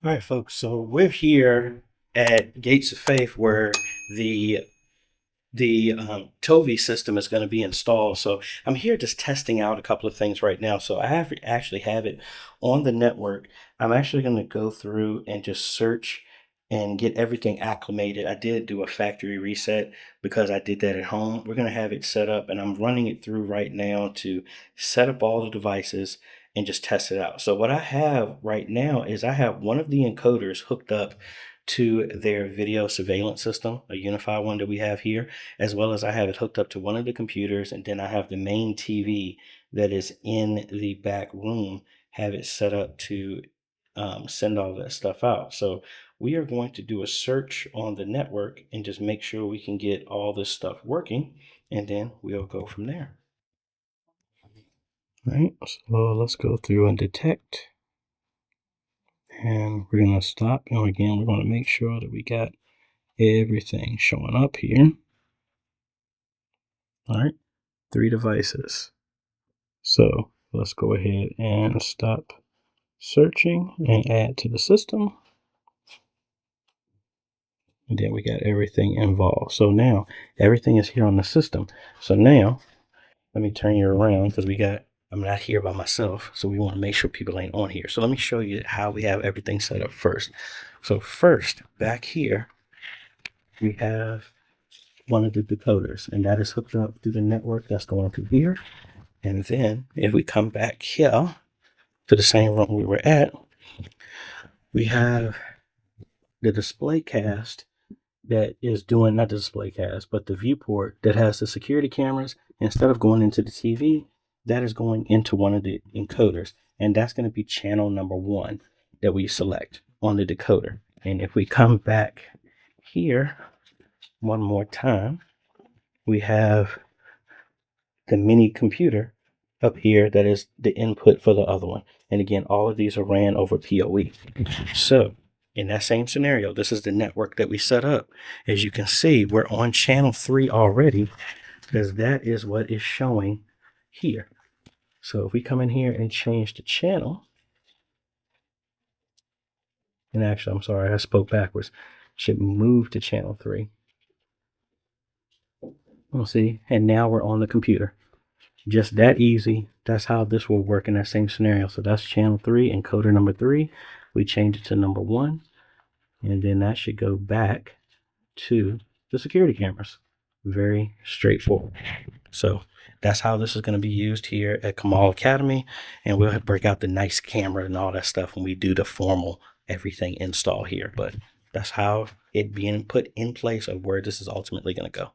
All right, folks. So we're here at Gates of Faith where the Tovi system is going to be installed. So I'm here just testing out a couple of things right now. So actually have it on the network. I'm actually going to go through and just search and get everything acclimated. I did do a factory reset because I did that at home. We're going to have it set up and I'm running it through right now to set up all the devices and just test it out. So what I have right now is I have one of the encoders hooked up to their video surveillance system, a UniFi one that we have here, as well as I have it hooked up to one of the computers, and then I have the main TV that is in the back room, have it set up to send all that stuff out. So we are going to do a search on the network and just make sure we can get all this stuff working, and then we'll go from there. All right, so let's go through and detect. And we're going to stop. And again, we're going to make sure that we got everything showing up here. All right, 3 devices. So let's go ahead and stop searching and add to the system. And then we got everything involved. So now everything is here on the system. So now let me turn you around because I'm not here by myself. So we want to make sure people ain't on here. So let me show you how we have everything set up first. So first, back here, we have one of the decoders, and that is hooked up through the network that's going through here. And then if we come back here to the same room we were at, we have the display cast that is doing, not the display cast, but the viewport that has the security cameras. Instead of going into the TV, that is going into one of the encoders. And that's going to be channel number 1 that we select on the decoder. And if we come back here one more time, we have the mini computer up here that is the input for the other one. And again, all of these are ran over PoE. So in that same scenario, this is the network that we set up. As you can see, we're on channel 3 already because that is what is showing here. So if we come in here and change the channel, and actually, I'm sorry, I spoke backwards. Should move to channel 3. We'll see. And now we're on the computer. Just that easy. That's how this will work in that same scenario. So that's channel 3, encoder number 3. We change it to number 1. And then that should go back to the security cameras. Very straightforward. So that's how this is going to be used here at Chamal Academy. And we'll break out the nice camera and all that stuff when we do the formal everything install here. But that's how it being put in place of where this is ultimately going to go.